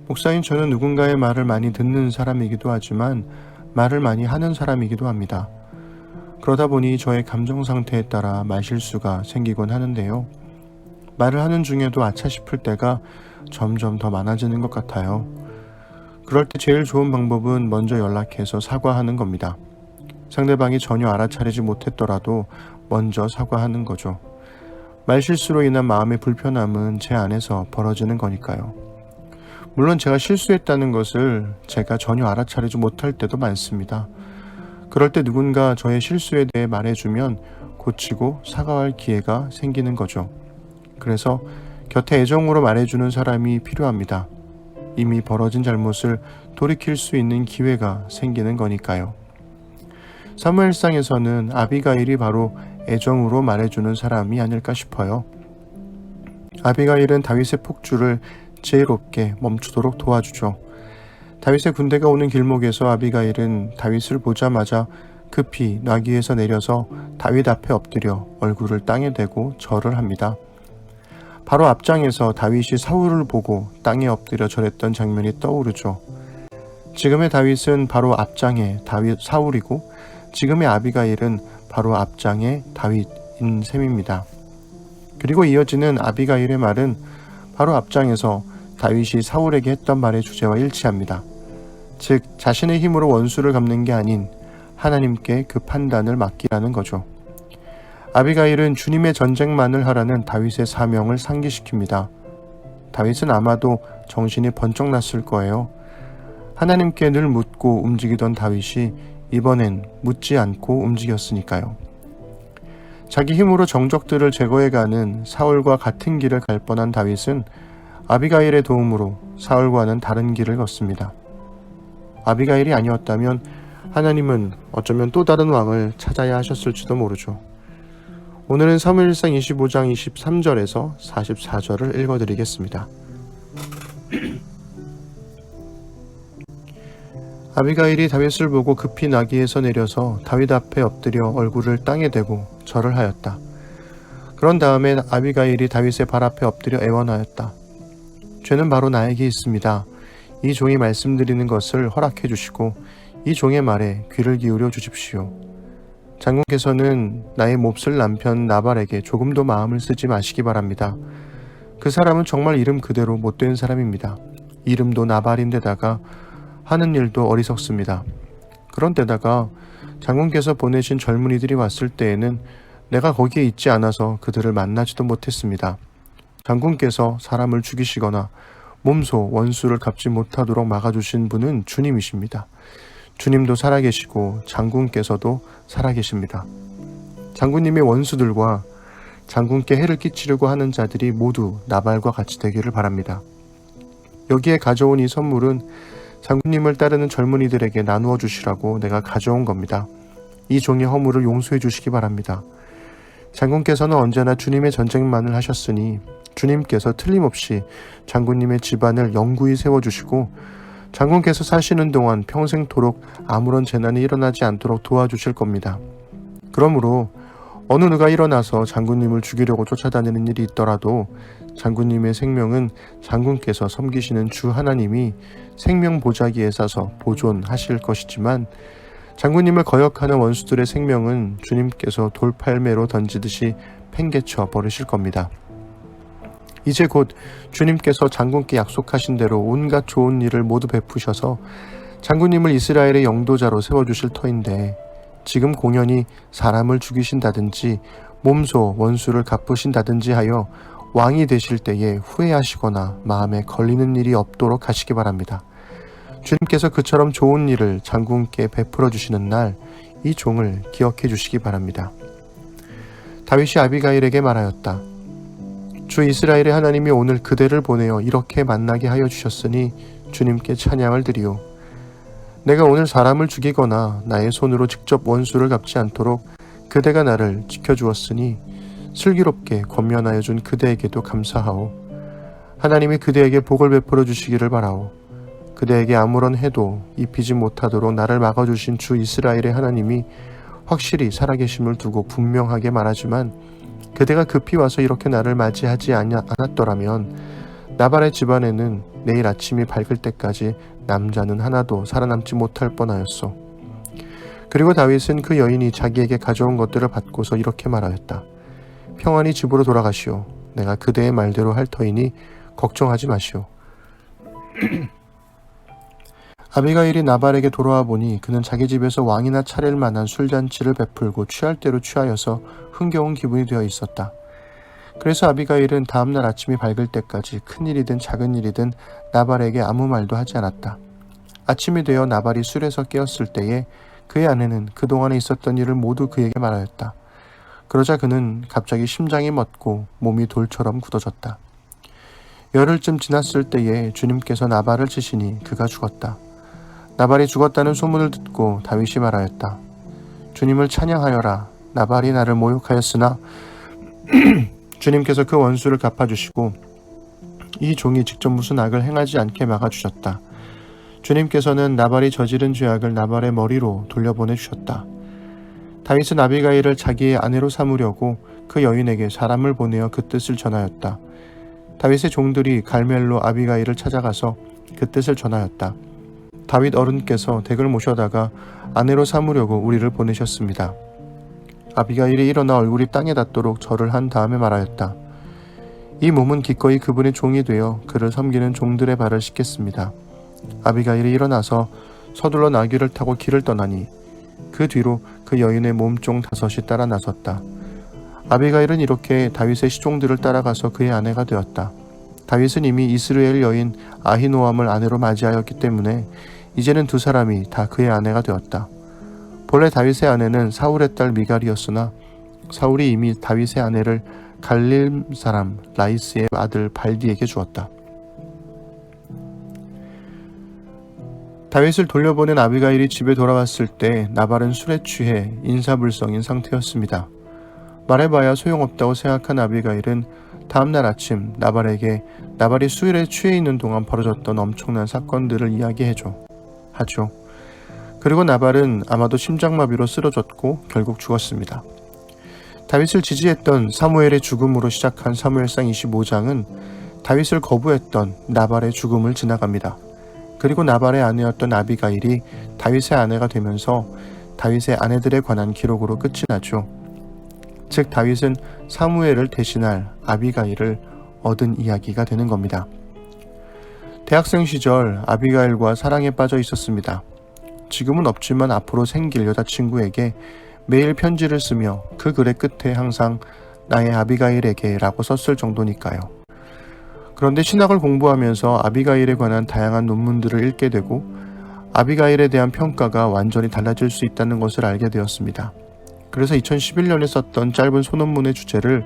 목사인 저는 누군가의 말을 많이 듣는 사람이기도 하지만 말을 많이 하는 사람이기도 합니다. 그러다 보니 저의 감정 상태에 따라 말실수가 생기곤 하는데요. 말을 하는 중에도 아차 싶을 때가 점점 더 많아지는 것 같아요. 그럴 때 제일 좋은 방법은 먼저 연락해서 사과하는 겁니다. 상대방이 전혀 알아차리지 못했더라도 먼저 사과하는 거죠. 말실수로 인한 마음의 불편함은 제 안에서 벌어지는 거니까요. 물론 제가 실수했다는 것을 제가 전혀 알아차리지 못할 때도 많습니다. 그럴 때 누군가 저의 실수에 대해 말해주면 고치고 사과할 기회가 생기는 거죠. 그래서 곁에 애정으로 말해주는 사람이 필요합니다. 이미 벌어진 잘못을 돌이킬 수 있는 기회가 생기는 거니까요. 사무엘상에서는 아비가일이 바로 애정으로 말해주는 사람이 아닐까 싶어요. 아비가일은 다윗의 폭주를 지혜롭게 멈추도록 도와주죠. 다윗의 군대가 오는 길목에서 아비가일은 다윗을 보자마자 급히 나귀에서 내려서 다윗 앞에 엎드려 얼굴을 땅에 대고 절을 합니다. 바로 앞장에서 다윗이 사울을 보고 땅에 엎드려 절했던 장면이 떠오르죠. 지금의 다윗은 바로 앞장의 사울이고 지금의 아비가일은 바로 앞장의 다윗인 셈입니다. 그리고 이어지는 아비가일의 말은 바로 앞장에서 다윗이 사울에게 했던 말의 주제와 일치합니다. 즉 자신의 힘으로 원수를 갚는 게 아닌 하나님께 그 판단을 맡기라는 거죠. 아비가일은 주님의 전쟁만을 하라는 다윗의 사명을 상기시킵니다. 다윗은 아마도 정신이 번쩍 났을 거예요. 하나님께 늘 묻고 움직이던 다윗이 이번엔 묻지 않고 움직였으니까요. 자기 힘으로 정적들을 제거해가는 사울과 같은 길을 갈 뻔한 다윗은 아비가일의 도움으로 사울과는 다른 길을 걷습니다. 아비가일이 아니었다면 하나님은 어쩌면 또 다른 왕을 찾아야 하셨을지도 모르죠. 오늘은 사무엘상 25장 23절에서 44절을 읽어드리겠습니다. 아비가일이 다윗을 보고 급히 나귀에서 내려서 다윗 앞에 엎드려 얼굴을 땅에 대고 절을 하였다. 그런 다음에 아비가일이 다윗의 발 앞에 엎드려 애원하였다. 죄는 바로 나에게 있습니다. 이 종이 말씀드리는 것을 허락해 주시고 이 종의 말에 귀를 기울여 주십시오. 장군께서는 나의 몹쓸 남편 나발에게 조금도 마음을 쓰지 마시기 바랍니다. 그 사람은 정말 이름 그대로 못된 사람입니다. 이름도 나발인데다가 하는 일도 어리석습니다. 그런데다가 장군께서 보내신 젊은이들이 왔을 때에는 내가 거기에 있지 않아서 그들을 만나지도 못했습니다. 장군께서 사람을 죽이시거나 몸소 원수를 갚지 못하도록 막아주신 분은 주님이십니다. 주님도 살아계시고 장군께서도 살아계십니다. 장군님의 원수들과 장군께 해를 끼치려고 하는 자들이 모두 나발과 같이 되기를 바랍니다. 여기에 가져온 이 선물은 장군님을 따르는 젊은이들에게 나누어 주시라고 내가 가져온 겁니다. 이 종의 허물을 용서해 주시기 바랍니다. 장군께서는 언제나 주님의 전쟁만을 하셨으니 주님께서 틀림없이 장군님의 집안을 영구히 세워주시고 장군께서 사시는 동안 평생토록 아무런 재난이 일어나지 않도록 도와주실 겁니다. 그러므로 어느 누가 일어나서 장군님을 죽이려고 쫓아다니는 일이 있더라도 장군님의 생명은 장군께서 섬기시는 주 하나님이 생명 보자기에 싸서 보존하실 것이지만 장군님을 거역하는 원수들의 생명은 주님께서 돌팔매로 던지듯이 팽개쳐 버리실 겁니다. 이제 곧 주님께서 장군께 약속하신 대로 온갖 좋은 일을 모두 베푸셔서 장군님을 이스라엘의 영도자로 세워주실 터인데 지금 공연히 사람을 죽이신다든지 몸소 원수를 갚으신다든지 하여 왕이 되실 때에 후회하시거나 마음에 걸리는 일이 없도록 하시기 바랍니다. 주님께서 그처럼 좋은 일을 장군께 베풀어 주시는 날 이 종을 기억해 주시기 바랍니다. 다윗이 아비가일에게 말하였다. 주 이스라엘의 하나님이 오늘 그대를 보내어 이렇게 만나게 하여 주셨으니 주님께 찬양을 드리오. 내가 오늘 사람을 죽이거나 나의 손으로 직접 원수를 갚지 않도록 그대가 나를 지켜주었으니 슬기롭게 권면하여 준 그대에게도 감사하오. 하나님이 그대에게 복을 베풀어 주시기를 바라오. 그대에게 아무런 해도 입히지 못하도록 나를 막아주신 주 이스라엘의 하나님이 확실히 살아계심을 두고 분명하게 말하지만 그대가 급히 와서 이렇게 나를 맞이하지 않았더라면 나발의 집안에는 내일 아침이 밝을 때까지 남자는 하나도 살아남지 못할 뻔하였소. 그리고 다윗은 그 여인이 자기에게 가져온 것들을 받고서 이렇게 말하였다. 평안히 집으로 돌아가시오. 내가 그대의 말대로 할 터이니 걱정하지 마시오. 아비가일이 나발에게 돌아와 보니 그는 자기 집에서 왕이나 차릴 만한 술잔치를 베풀고 취할 대로 취하여서 흥겨운 기분이 되어 있었다. 그래서 아비가일은 다음날 아침이 밝을 때까지 큰일이든 작은 일이든 나발에게 아무 말도 하지 않았다. 아침이 되어 나발이 술에서 깨었을 때에 그의 아내는 그동안에 있었던 일을 모두 그에게 말하였다. 그러자 그는 갑자기 심장이 멎고 몸이 돌처럼 굳어졌다. 열흘쯤 지났을 때에 주님께서 나발을 치시니 그가 죽었다. 나발이 죽었다는 소문을 듣고 다윗이 말하였다. 주님을 찬양하여라. 나발이 나를 모욕하였으나 주님께서 그 원수를 갚아주시고 이 종이 직접 무슨 악을 행하지 않게 막아주셨다. 주님께서는 나발이 저지른 죄악을 나발의 머리로 돌려보내주셨다. 다윗은 아비가일을 자기의 아내로 삼으려고 그 여인에게 사람을 보내어 그 뜻을 전하였다. 다윗의 종들이 갈멜로 아비가일을 찾아가서 그 뜻을 전하였다. 다윗 어른께서 댁을 모셔다가 아내로 삼으려고 우리를 보내셨습니다. 아비가일이 일어나 얼굴이 땅에 닿도록 절을 한 다음에 말하였다. 이 몸은 기꺼이 그분의 종이 되어 그를 섬기는 종들의 발을 씻겠습니다. 아비가일이 일어나서 서둘러 나귀를 타고 길을 떠나니 그 뒤로 그 여인의 몸종 5이 따라 나섰다. 아비가일은 이렇게 다윗의 시종들을 따라가서 그의 아내가 되었다. 다윗은 이미 이스라엘 여인 아히노암을 아내로 맞이하였기 때문에 이제는 두 사람이 다 그의 아내가 되었다. 본래 다윗의 아내는 사울의 딸 미갈이었으나 사울이 이미 다윗의 아내를 갈림 사람 라이스의 아들 발디에게 주었다. 다윗을 돌려보낸 아비가일이 집에 돌아왔을 때 나발은 술에 취해 인사불성인 상태였습니다. 말해봐야 소용없다고 생각한 아비가일은 다음날 아침 나발에게 나발이 술에 취해 있는 동안 벌어졌던 엄청난 사건들을 하죠. 그리고 나발은 아마도 심장마비로 쓰러졌고 결국 죽었습니다. 다윗을 지지했던 사무엘의 죽음으로 시작한 사무엘상 25장은 다윗을 거부했던 나발의 죽음을 지나갑니다. 그리고 나발의 아내였던 아비가일이 다윗의 아내가 되면서 다윗의 아내들에 관한 기록으로 끝이 나죠. 즉 다윗은 사무엘을 대신할 아비가일을 얻은 이야기가 되는 겁니다. 대학생 시절 아비가일과 사랑에 빠져 있었습니다. 지금은 없지만 앞으로 생길 여자친구에게 매일 편지를 쓰며 그 글의 끝에 항상 나의 아비가일에게 라고 썼을 정도니까요. 그런데 신학을 공부하면서 아비가일에 관한 다양한 논문들을 읽게 되고 아비가일에 대한 평가가 완전히 달라질 수 있다는 것을 알게 되었습니다. 그래서 2011년에 썼던 짧은 소논문의 주제를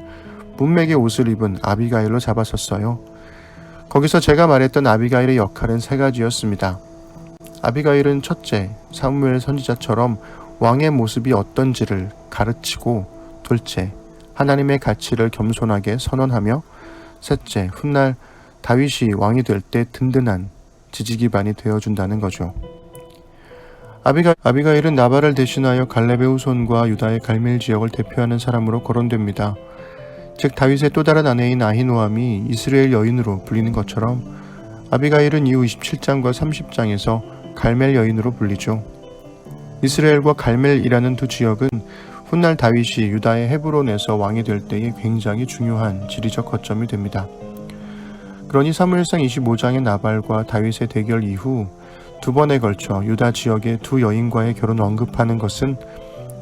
문맥의 옷을 입은 아비가일로 잡았었어요. 거기서 제가 말했던 아비가일의 역할은 3가지였습니다. 아비가일은 첫째, 사무엘 선지자처럼 왕의 모습이 어떤지를 가르치고, 둘째, 하나님의 가치를 겸손하게 선언하며, 셋째, 훗날 다윗이 왕이 될 때 든든한 지지기반이 되어준다는 거죠. 아비가일은 나발을 대신하여 갈렙의 후손과 유다의 갈멜 지역을 대표하는 사람으로 거론됩니다. 즉 다윗의 또 다른 아내인 아히노암이 이스라엘 여인으로 불리는 것처럼 아비가일은 이후 27장과 30장에서 갈멜 여인으로 불리죠. 이스라엘과 갈멜이라는 두 지역은 훗날 다윗이 유다의 헤브론에서 왕이 될 때에 굉장히 중요한 지리적 거점이 됩니다. 그러니 사무엘상 25장의 나발과 다윗의 대결 이후 2번에 걸쳐 유다 지역의 두 여인과의 결혼을 언급하는 것은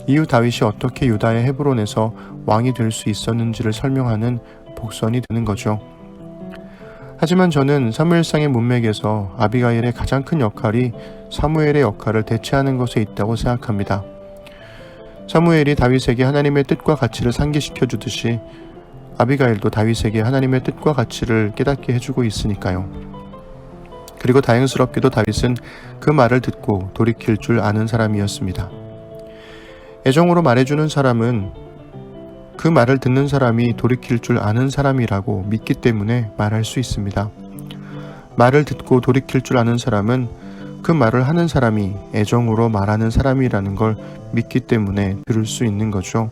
이후 다윗이 어떻게 유다의 헤브론에서 왕이 될 수 있었는지를 설명하는 복선이 되는 거죠. 하지만 저는 사무엘상의 문맥에서 아비가일의 가장 큰 역할이 사무엘의 역할을 대체하는 것에 있다고 생각합니다. 사무엘이 다윗에게 하나님의 뜻과 가치를 상기시켜 주듯이 아비가일도 다윗에게 하나님의 뜻과 가치를 깨닫게 해주고 있으니까요. 그리고 다행스럽게도 다윗은 그 말을 듣고 돌이킬 줄 아는 사람이었습니다. 애정으로 말해주는 사람은 그 말을 듣는 사람이 돌이킬 줄 아는 사람이라고 믿기 때문에 말할 수 있습니다. 말을 듣고 돌이킬 줄 아는 사람은 그 말을 하는 사람이 애정으로 말하는 사람이라는 걸 믿기 때문에 들을 수 있는 거죠.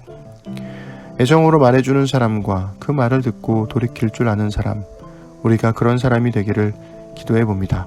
애정으로 말해주는 사람과 그 말을 듣고 돌이킬 줄 아는 사람, 우리가 그런 사람이 되기를 기도해 봅니다.